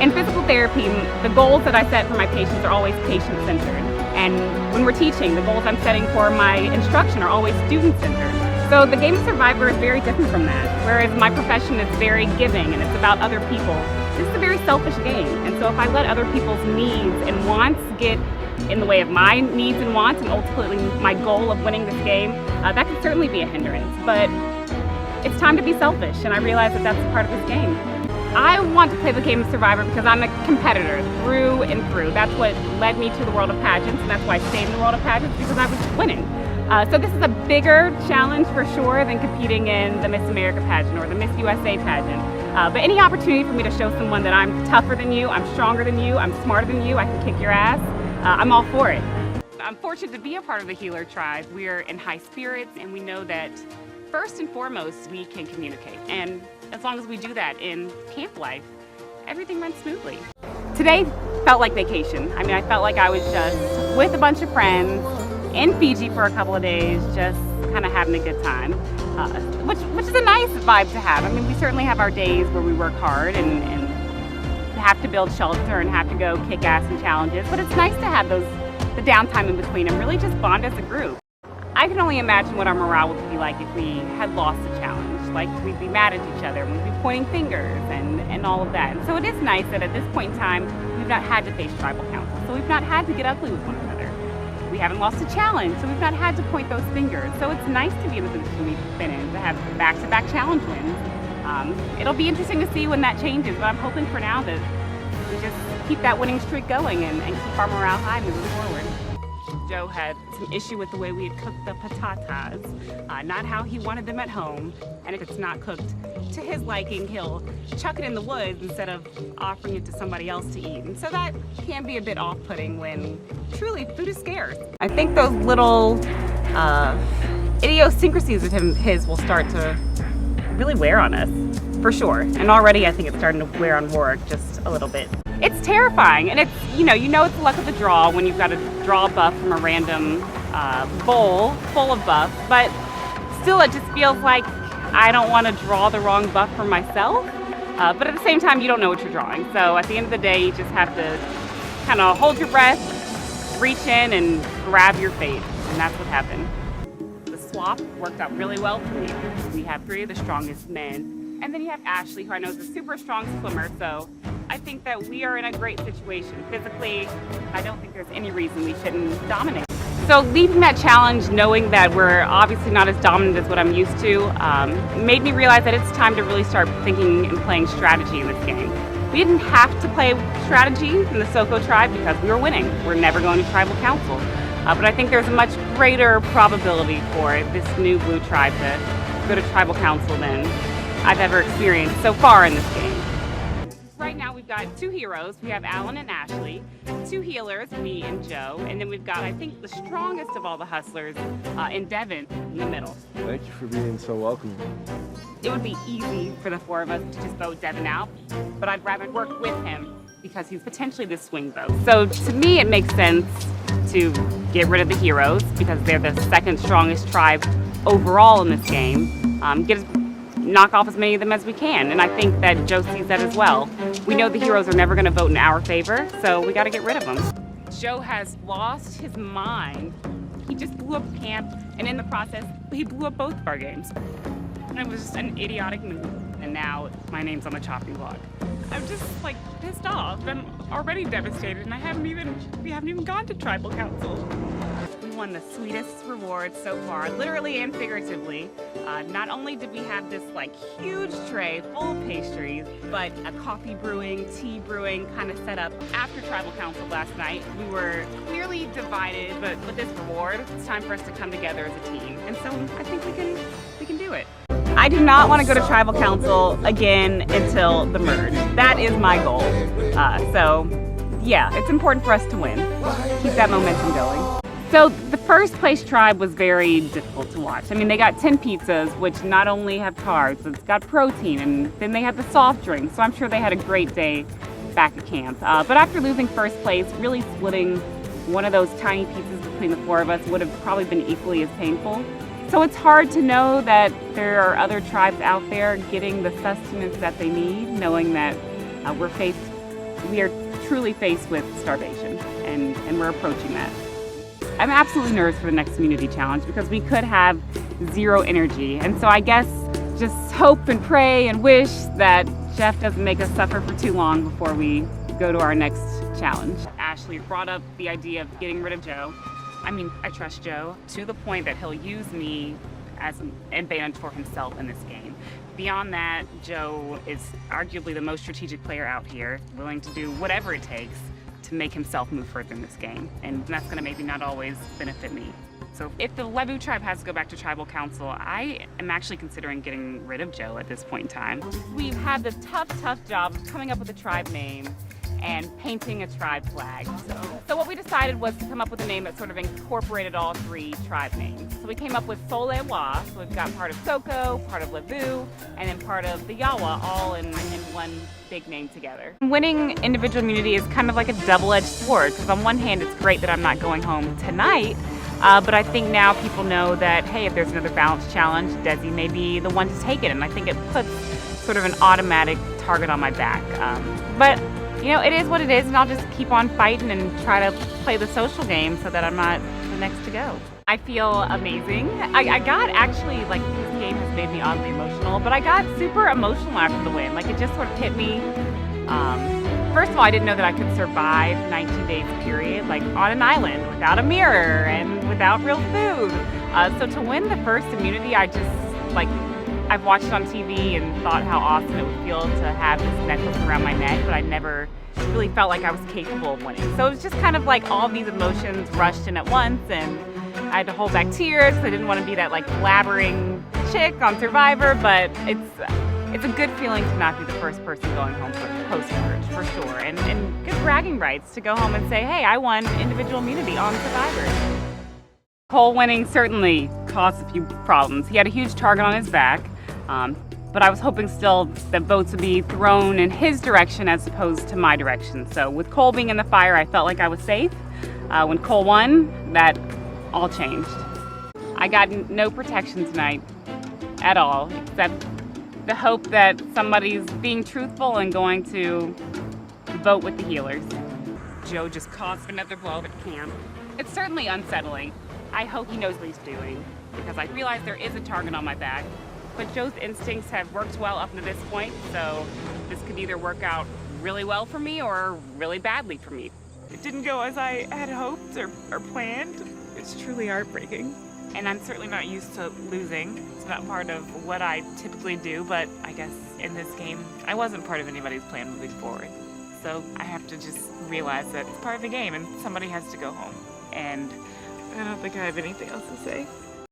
In physical therapy, the goals that I set for my patients are always patient-centered. And when we're teaching, the goals I'm setting for my instruction are always student-centered. So the game of Survivor is very different from that. Whereas my profession is very giving and it's about other people. This is a very selfish game. And so if I let other people's needs and wants get in the way of my needs and wants and ultimately my goal of winning this game, that can certainly be a hindrance. But it's time to be selfish, and I realize that that's a part of this game. I want to play the game of Survivor because I'm a competitor through and through. That's what led me to the world of pageants, and that's why I stayed in the world of pageants, because I was winning. So this is a bigger challenge for sure than competing in the Miss America pageant or the Miss USA pageant. But any opportunity for me to show someone that I'm tougher than you, I'm stronger than you, I'm smarter than you, I can kick your ass, I'm all for it. I'm fortunate to be a part of the Healer Tribe. We're in high spirits, and we know that first and foremost, we can communicate. And as long as we do that in camp life, everything runs smoothly. Today felt like vacation. I mean, I felt like I was just with a bunch of friends in Fiji for a couple of days, just kind of having a good time, which is a nice vibe to have. I mean, we certainly have our days where we work hard and have to build shelter and have to go kick ass in challenges, but it's nice to have the downtime in between and really just bond as a group. I can only imagine what our morale would be like if we had lost a challenge. Like, we'd be mad at each other, and we'd be pointing fingers and all of that. And so it is nice that at this point in time, we've not had to face tribal council. So we've not had to get ugly with one another. We haven't lost a challenge, so we've not had to point those fingers. So it's nice to be in the position we've been in, to have back-to-back challenge wins. It'll be interesting to see when that changes, but I'm hoping for now that we just keep that winning streak going and keep our morale high moving forward. Joe had some issue with the way we had cooked the patatas, not how he wanted them at home, and if it's not cooked to his liking, he'll chuck it in the woods instead of offering it to somebody else to eat. And so that can be a bit off-putting when truly food is scarce. I think those little idiosyncrasies of his will start to really wear on us, for sure. And already I think it's starting to wear on Warwick just a little bit. It's terrifying, and it's, you know it's the luck of the draw when you've got to draw a buff from a random bowl full of buffs, but still it just feels like I don't want to draw the wrong buff for myself, but at the same time you don't know what you're drawing. So at the end of the day, you just have to kind of hold your breath, reach in and grab your fate, and that's what happened. The swap worked out really well for me. We have 3 of the strongest men, and then you have Ashley, who I know is a super strong swimmer, so I think that we are in a great situation. Physically, I don't think there's any reason we shouldn't dominate. So leaving that challenge, knowing that we're obviously not as dominant as what I'm used to, made me realize that it's time to really start thinking and playing strategy in this game. We didn't have to play strategy in the Soko tribe because we were winning. We're never going to tribal council. But I think there's a much greater probability for this new blue tribe to go to tribal council than I've ever experienced so far in this game. Right now we've got 2 heroes. We have Alan and Ashley, 2 healers, me and Joe, and then we've got, I think, the strongest of all the hustlers in Devin in the middle. Thank you for being so welcoming. It would be easy for the 4 of us to just vote Devin out, but I'd rather work with him because he's potentially the swing vote. So to me it makes sense to get rid of the heroes because they're the 2nd strongest tribe overall in this game. Knock off as many of them as we can, and I think that Joe sees that as well. We know the heroes are never going to vote in our favor, so we got to get rid of them. Joe has lost his mind. He just blew up camp, and in the process, he blew up both of our games. And it was just an idiotic move, and now my name's on the chopping block. I'm just like pissed off. I'm already devastated, and we haven't even gone to tribal council. We won the sweetest reward so far, literally and figuratively. Not only did we have this like huge tray full of pastries, but a coffee brewing, tea brewing kind of set up after tribal council last night. We were clearly divided, but with this reward, it's time for us to come together as a team. And so I think we can do it. I do not want to go to tribal council again until the merge. That is my goal. So yeah, it's important for us to win. Keep that momentum going. So the first place tribe was very difficult to watch. I mean, they got 10 pizzas, which not only have carbs, it's got protein, and then they had the soft drinks. So I'm sure they had a great day back at camp. But after losing first place, really splitting one of those tiny pizzas between the 4 of us would have probably been equally as painful. So it's hard to know that there are other tribes out there getting the sustenance that they need, knowing that we're faced we are truly faced with starvation, and we're approaching that. I'm absolutely nervous for the next community challenge because we could have zero energy. And so I guess just hope and pray and wish that Jeff doesn't make us suffer for too long before we go to our next challenge. Ashley brought up the idea of getting rid of Joe. I mean, I trust Joe to the point that he'll use me as an advantage for himself in this game. Beyond that, Joe is arguably the most strategic player out here, willing to do whatever it takes to make himself move further in this game. And that's going to maybe not always benefit me. So if the Lebu tribe has to go back to tribal council, I am actually considering getting rid of Joe at this point in time. We've had the tough job of coming up with a tribe name and painting a tribe flag. So what we decided was to come up with a name that sort of incorporated all three tribe names. So we came up with Solewa, so we've got part of Soko, part of Lebu, and then part of the Yawa, all in one big name together. Winning individual immunity is kind of like a double-edged sword, because on one hand it's great that I'm not going home tonight, but I think now people know that, hey, if there's another balance challenge, Desi may be the one to take it, and I think it puts sort of an automatic target on my back. But you know, it is what it is, and I'll just keep on fighting and try to play the social game so that I'm not the next to go. I feel amazing. I got actually, like, this game has made me oddly emotional, but I got super emotional after the win. Like, it just sort of hit me. First of all, I didn't know that I could survive 19 days period, like, on an island without a mirror and without real food. So to win the first immunity, I just, like, I've watched it on TV and thought how awesome it would feel to have this necklace around my neck, but I never really felt like I was capable of winning. So it was just kind of like all these emotions rushed in at once, and I had to hold back tears because I didn't want to be that like blabbering chick on Survivor, but it's a good feeling to not be the first person going home post-merge, for sure, and good bragging rights to go home and say, hey, I won individual immunity on Survivor. Cole winning certainly caused a few problems. He had a huge target on his back. But I was hoping still that votes would be thrown in his direction as opposed to my direction. So with Cole being in the fire, I felt like I was safe. When Cole won, that all changed. I got no protection tonight at all, except the hope that somebody's being truthful and going to vote with the healers. Joe just caused another blow at camp. It's certainly unsettling. I hope he knows what he's doing, because I realize there is a target on my back. But Joe's instincts have worked well up to this point, so this could either work out really well for me or really badly for me. It didn't go as I had hoped or planned. It's truly heartbreaking. And I'm certainly not used to losing. It's not part of what I typically do, but I guess in this game, I wasn't part of anybody's plan moving forward. So I have to just realize that it's part of the game and somebody has to go home. And I don't think I have anything else to say.